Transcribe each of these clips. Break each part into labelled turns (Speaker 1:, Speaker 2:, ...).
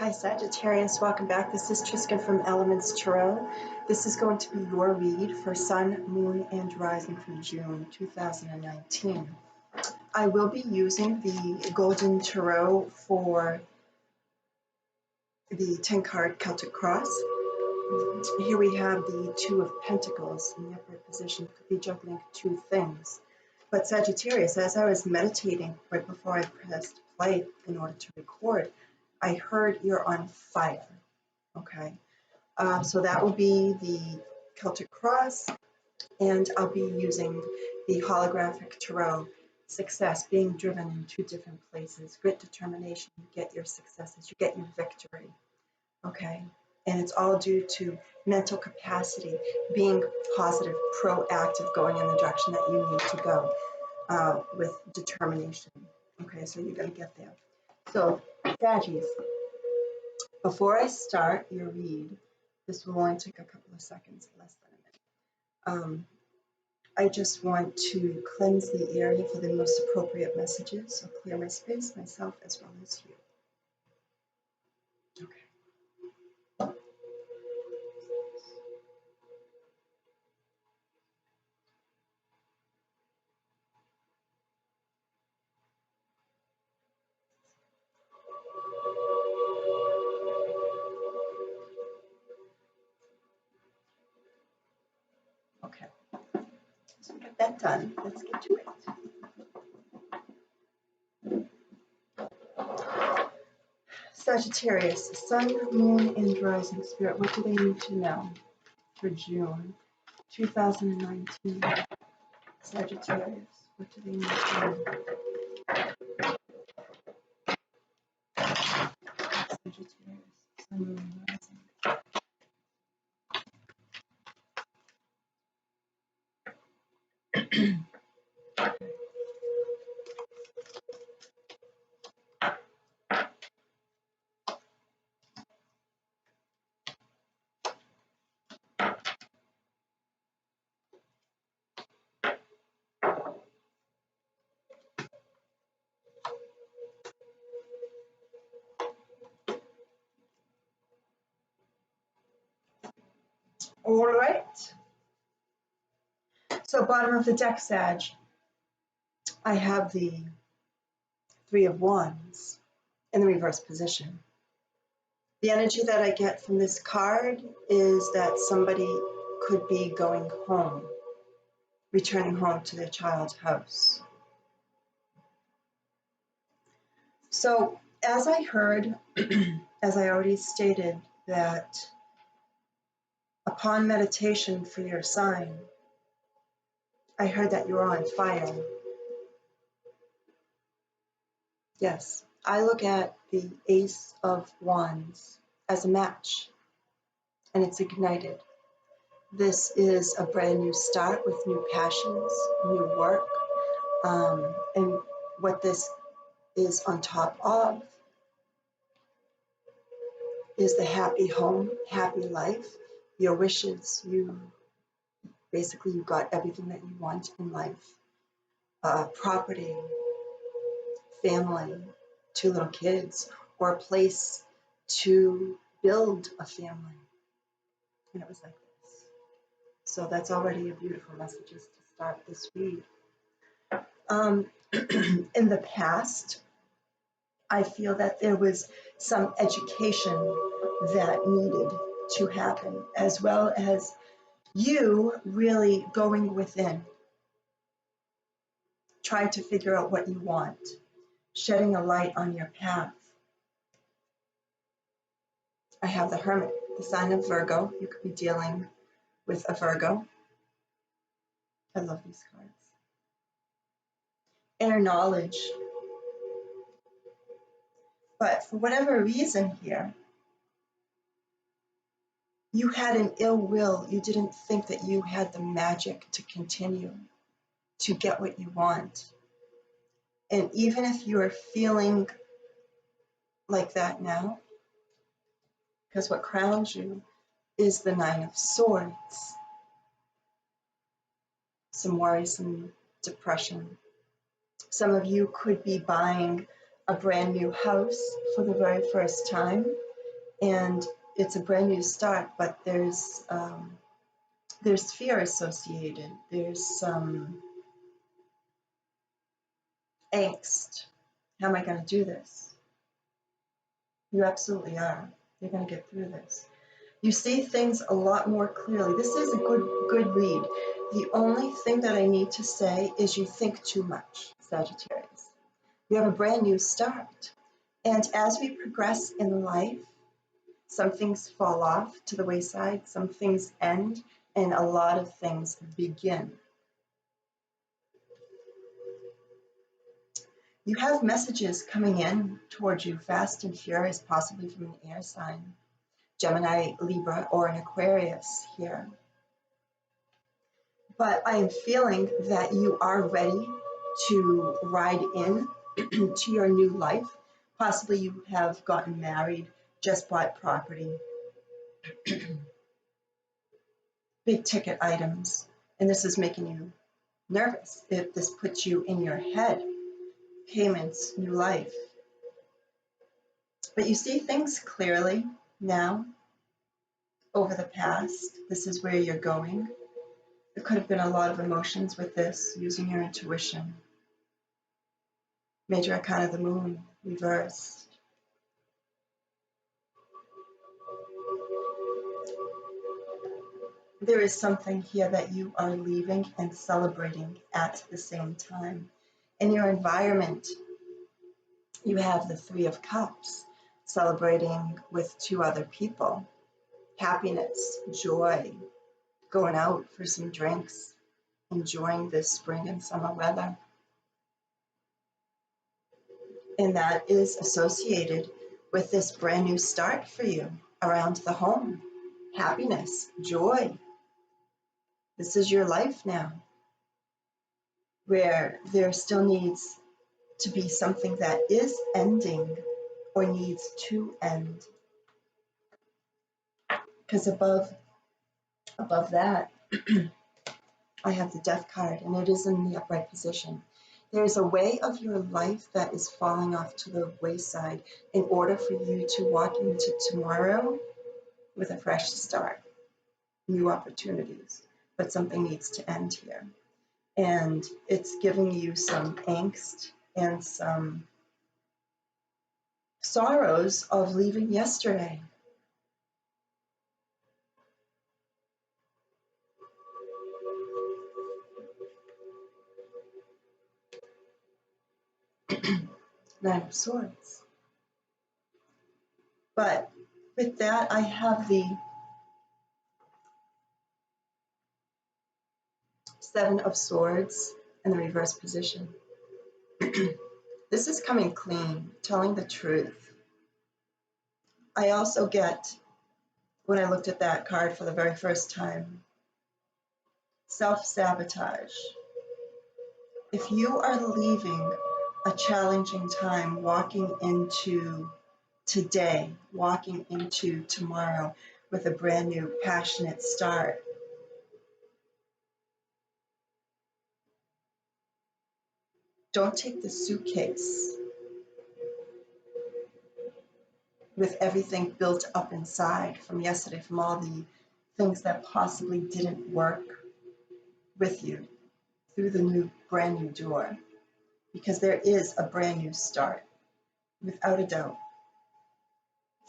Speaker 1: Hi Sagittarius, welcome back. This is Tristan from Elements Tarot. This is going to be your read for Sun, Moon, and Rising for June 2019. I will be using the Golden Tarot for the 10-card Celtic Cross. Here we have the Two of Pentacles in the upright position. Could be juggling two things. But Sagittarius, as I was meditating right before I pressed play in order to record, I heard you're on fire, okay? So that will be the Celtic Cross, and I'll be using the Holographic Tarot, Success, being driven in two different places. Grit, determination, you get your successes, you get your victory, okay? And it's all due to mental capacity, being positive, proactive, going in the direction that you need to go with determination, okay? So you're gonna get there. So, Saggies, before I start your read, this will only take a couple of seconds, less than a minute. I just want to cleanse the area for the most appropriate messages, so clear my space, myself, as well as you. Okay. Okay. So we got that done. Let's get to it. Sagittarius, Sun, Moon, and Rising Spirit, what do they need to know for June 2019? Sagittarius, what do they need to know? Sagittarius, Sun, Moon, Rising. All right. So bottom of the deck, Sag, I have the Three of Wands in the reverse position. The energy that I get from this card is that somebody could be going home, returning home to their child's house. So as I heard, as I already stated, that upon meditation for your sign, I heard that you're on fire. Yes, I look at the Ace of Wands as a match, and it's ignited. This is a brand new start with new passions, new work, and what this is on top of is the happy home, happy life, your wishes. You got everything that you want in life. Property, family, 2 little kids, or a place to build a family. And it was like this. So that's already a beautiful message to start this read. In the past, I feel that there was some education that needed to happen, as well as you really going within, trying to figure out what you want, shedding a light on your path. I have the Hermit, the sign of Virgo. You could be dealing with a Virgo. I love these cards. Inner knowledge. But for whatever reason here, you had an ill will. You didn't think that you had the magic to continue to get what you want. And even if you're feeling like that now, because what crowns you is the Nine of Swords. Some worry, some depression. Some of you could be buying a brand new house for the very first time. and it's a brand new start, but there's fear associated. There's some angst. How am I going to do this? You absolutely are. You're going to get through this. You see things a lot more clearly. This is a good read. The only thing that I need to say is you think too much, Sagittarius. You have a brand new start. And as we progress in life, some things fall off to the wayside, some things end, and a lot of things begin. You have messages coming in towards you fast and furious, possibly from an air sign, Gemini, Libra, or an Aquarius here. But I am feeling that you are ready to ride in to your new life. Possibly you have gotten married, just bought property, big ticket items, and this is making you nervous. If this puts you in your head, payments, new life. But you see things clearly now over the past. This is where you're going. There could have been a lot of emotions with this, using your intuition. Major Arcana of the Moon, reversed. There is something here that you are leaving and celebrating at the same time. In your environment, you have the Three of Cups, celebrating with two other people. Happiness, joy, going out for some drinks, enjoying this spring and summer weather. And that is associated with this brand new start for you around the home. Happiness, joy. This is your life now, where there still needs to be something that is ending or needs to end. Because above that, I have the Death card, and it is in the upright position. There is a way of your life that is falling off to the wayside in order for you to walk into tomorrow with a fresh start, new opportunities. But something needs to end here. And it's giving you some angst and some sorrows of leaving yesterday. Nine of Swords. But with that, I have the Seven of Swords in the reverse position. This is coming clean, telling the truth. I also get, when I looked at that card for the very first time, self-sabotage. If you are leaving a challenging time, walking into today, walking into tomorrow with a brand new passionate start, don't take the suitcase with everything built up inside from yesterday, from all the things that possibly didn't work with you through the new brand new door, because there is a brand new start, without a doubt,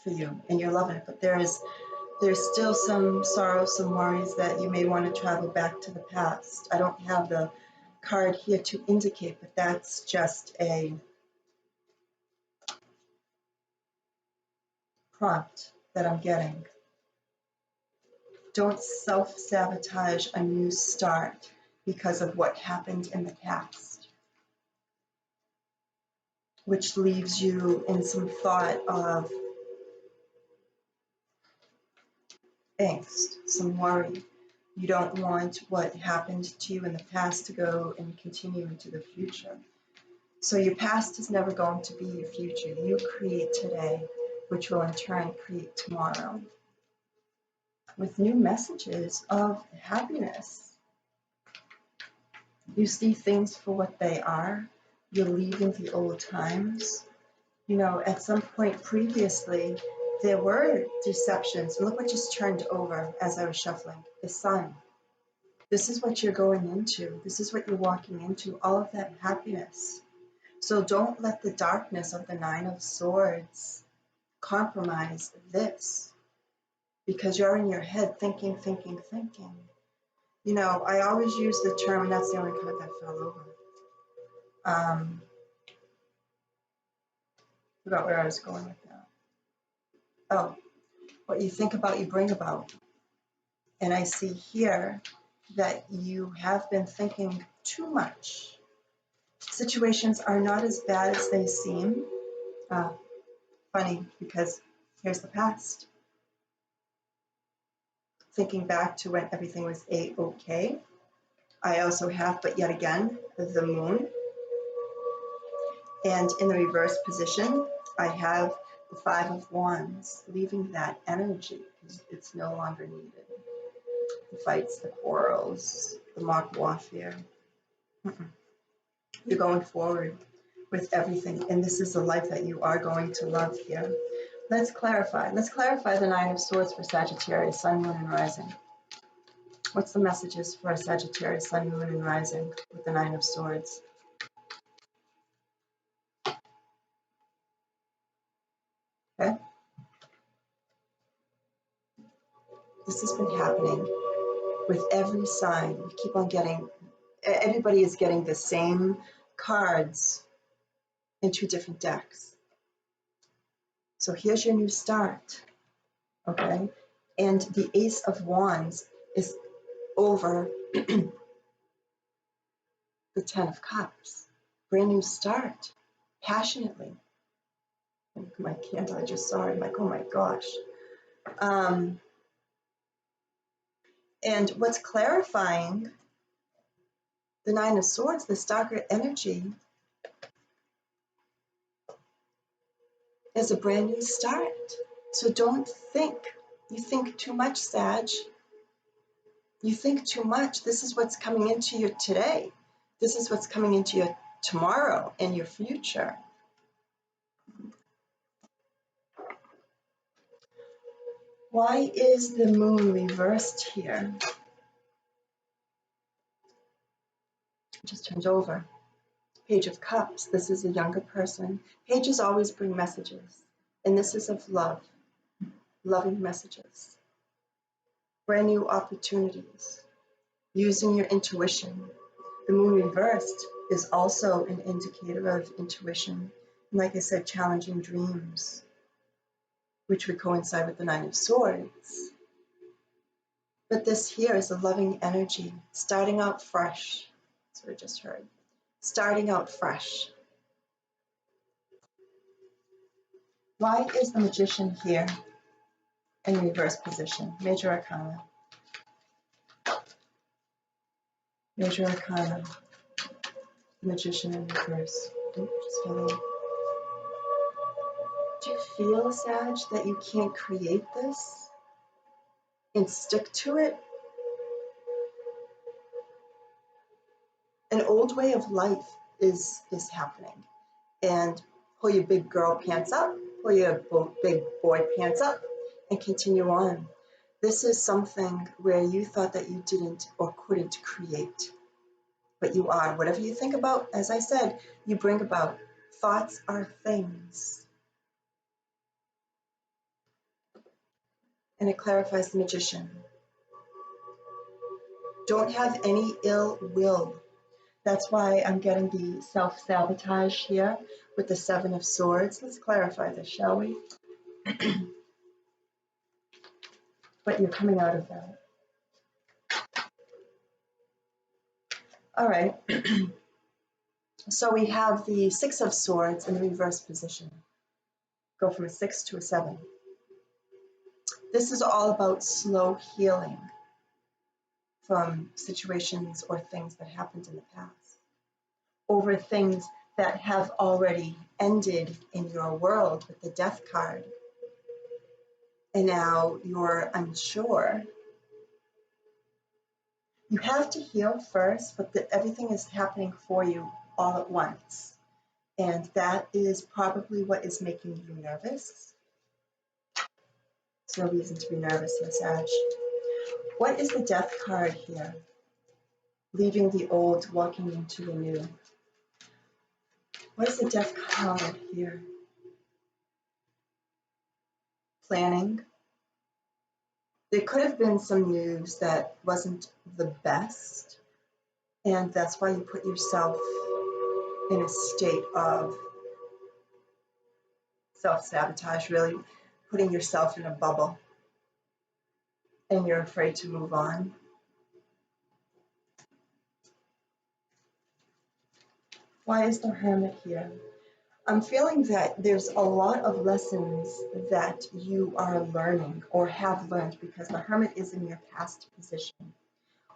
Speaker 1: for you, and you're loving it. But there's still some sorrow, some worries that you may want to travel back to the past. I don't have the card here to indicate, but that's just a prompt that I'm getting. Don't self-sabotage a new start because of what happened in the past, which leaves you in some thought of angst, some worry. You don't want what happened to you in the past to go and continue into the future. So your past is never going to be your future. You create today, which will in turn create tomorrow, with new messages of happiness. You see things for what they are. You're leaving the old times. You know, at some point previously, there were deceptions. And look what just turned over as I was shuffling. The sun. This is what you're going into. This is what you're walking into. All of that happiness. So don't let the darkness of the Nine of Swords compromise this. Because you're in your head thinking. You know, I always use the term, and that's the only card that fell over. Forgot where I was going with that. Oh, what you think about, you bring about. And I see here that you have been thinking too much. Situations are not as bad as they seem. Funny, because here's the past. Thinking back to when everything was A-okay. I also have, but yet again, the moon. And in the reverse position, I have the Five of Wands, leaving that energy because it's no longer needed. The fights, the quarrels, the mock warfare. You're going forward with everything, and this is the life that you are going to love here. Let's clarify. Let's clarify the Nine of Swords for Sagittarius, Sun, Moon, and Rising. What's the messages for Sagittarius, Sun, Moon, and Rising with the Nine of Swords? Okay. This has been happening with every sign. You keep on getting, everybody is getting the same cards in two different decks. So here's your new start, okay? And the Ace of Wands is over the Ten of Cups. Brand new start, passionately. My candle, I just saw it, I'm like, oh my gosh. And what's clarifying the Nine of Swords, this darker energy, is a brand new start. So don't think. You think too much, Sag. You think too much. This is what's coming into you today. This is what's coming into you tomorrow and your future. Why is the moon reversed here? It just turned over. Page of Cups. This is a younger person. Pages always bring messages. And this is of love. Loving messages. Brand new opportunities. Using your intuition. The moon reversed is also an indicator of intuition. And like I said, challenging dreams, which would coincide with the Nine of Swords. But this here is a loving energy, starting out fresh. That's what I just heard. Starting out fresh. Why is the Magician here in reverse position? Major Arcana. Major Arcana. Magician in reverse. Oops, just fell in. Do you feel, Sag, that you can't create this and stick to it? An old way of life is happening. And pull your big girl pants up, pull your big boy pants up, and continue on. This is something where you thought that you didn't or couldn't create, but you are. Whatever you think about, as I said, you bring about. Thoughts are things. And it clarifies the Magician. Don't have any ill will. That's why I'm getting the self-sabotage here with the Seven of Swords. Let's clarify this, shall we? But you're coming out of that. All right. So we have the Six of Swords in the reverse position. Go from a 6 to a 7. This is all about slow healing from situations or things that happened in the past, over things that have already ended in your world with the Death card. And now you're unsure. You have to heal first, but everything is happening for you all at once. And that is probably what is making you nervous. There's no reason to be nervous here, Sag. What is the Death card here? Leaving the old, walking into the new. What is the Death card here? Planning. There could have been some news that wasn't the best, and that's why you put yourself in a state of self-sabotage, really putting yourself in a bubble, and you're afraid to move on. Why is the Hermit here? I'm feeling that there's a lot of lessons that you are learning or have learned, because the Hermit is in your past position,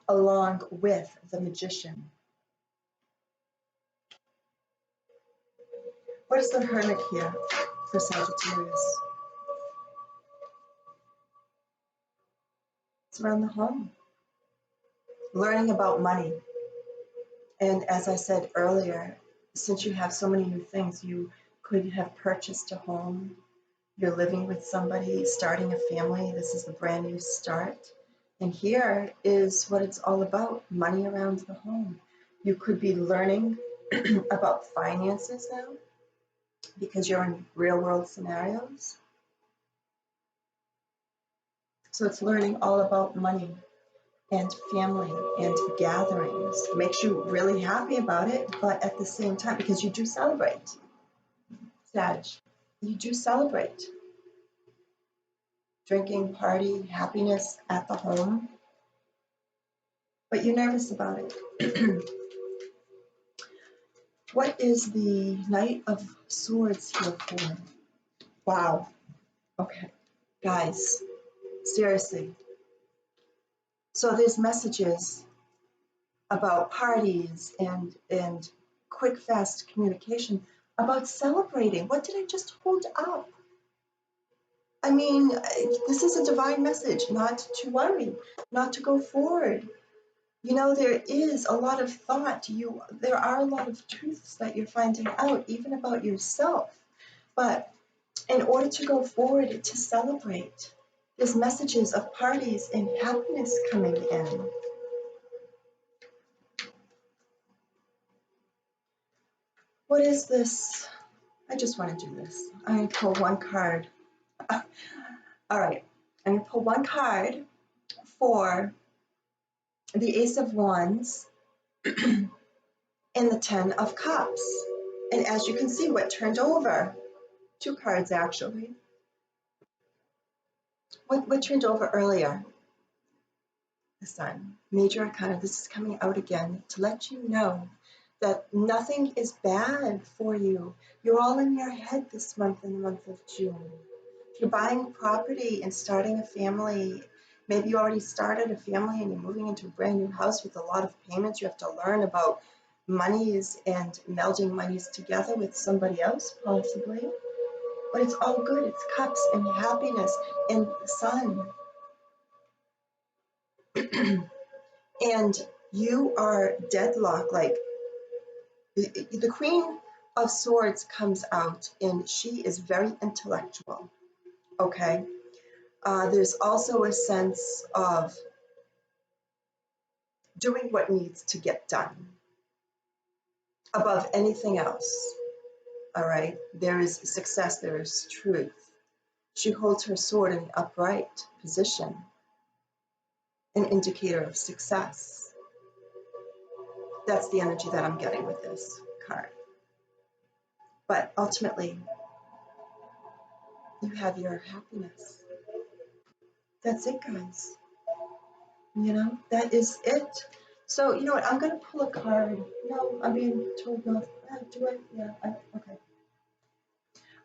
Speaker 1: along with the Magician. What is the Hermit here for Sagittarius? It's around the home, learning about money. And as I said earlier, since you have so many new things, you could have purchased a home, you're living with somebody, starting a family. This is the brand new start. And here is what it's all about, money around the home. You could be learning about finances now because you're in real world scenarios. So it's learning all about money and family and gatherings. Makes you really happy about it, but at the same time, because you do celebrate, Sag, you do celebrate. Drinking, party, happiness at the home, but you're nervous about it. What is the Knight of Swords here for? Wow. Okay. Guys, seriously. So there's messages about parties and quick, fast communication, about celebrating. What did I just hold up? I mean, this is a divine message, not to worry, not to go forward. You know, there is a lot of thought. There are a lot of truths that you're finding out, even about yourself. But in order to go forward, to celebrate, there's messages of parties and happiness coming in. What is this? I just want to do this. I'm going to pull one card. All right. I'm going to pull one card for the Ace of Wands and the Ten of Cups. And as you can see, what turned over, two cards actually. What turned over earlier? The Sun. Major Arcana. This is coming out again to let you know that nothing is bad for you. You're all in your head this month, in the month of June. If you're buying property and starting a family, maybe you already started a family and you're moving into a brand new house with a lot of payments. You have to learn about monies and melding monies together with somebody else, possibly. But it's all good. It's cups and happiness and the sun. And you are deadlocked. Like the Queen of Swords comes out and she is very intellectual. Okay. There's also a sense of doing what needs to get done above anything else. All right. There is success. There is truth. She holds her sword in the upright position, an indicator of success. That's the energy that I'm getting with this card. But ultimately, you have your happiness. That's it, guys. You know, that is it. So, you know what? I'm going to pull a card. No, I'm being told not. Do I? Yeah, okay.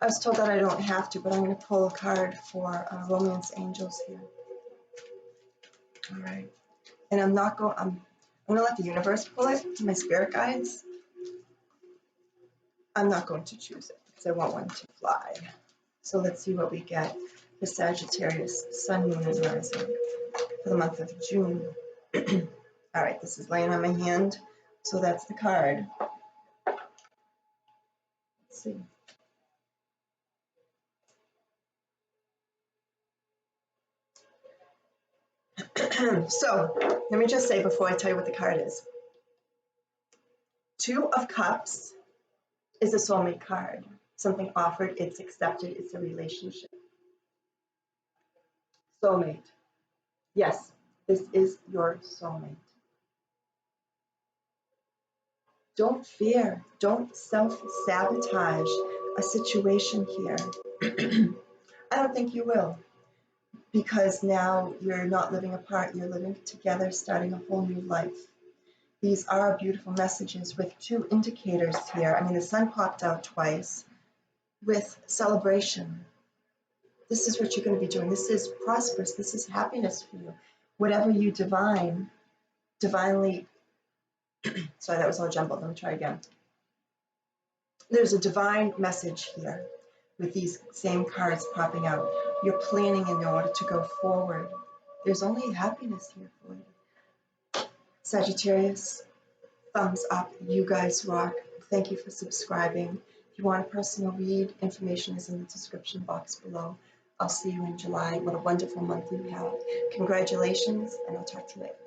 Speaker 1: I was told that I don't have to, but I'm going to pull a card for Romance Angels here. All right. And I'm going to let the universe pull it, my spirit guides. I'm not going to choose it because I want one to fly. So let's see what we get for Sagittarius, Sun, Moon, and Rising for the month of June. All right, this is laying on my hand, so that's the card. Let's see. So let me just say before I tell you what the card is. Two of Cups is a soulmate card. Something offered, it's accepted, it's a relationship. Soulmate. Yes, this is your soulmate. Don't fear, don't self-sabotage a situation here. I don't think you will, because now you're not living apart, you're living together, starting a whole new life. These are beautiful messages with two indicators here. I mean, the sun popped out twice with celebration. This is what you're going to be doing. This is prosperous. This is happiness for you. Whatever you divinely, sorry, that was all jumbled. Let me try again. There's a divine message here with these same cards popping out. You're planning in order to go forward. There's only happiness here for you. Sagittarius, thumbs up. You guys rock. Thank you for subscribing. If you want a personal read, information is in the description box below. I'll see you in July. What a wonderful month you have. Congratulations, and I'll talk to you later.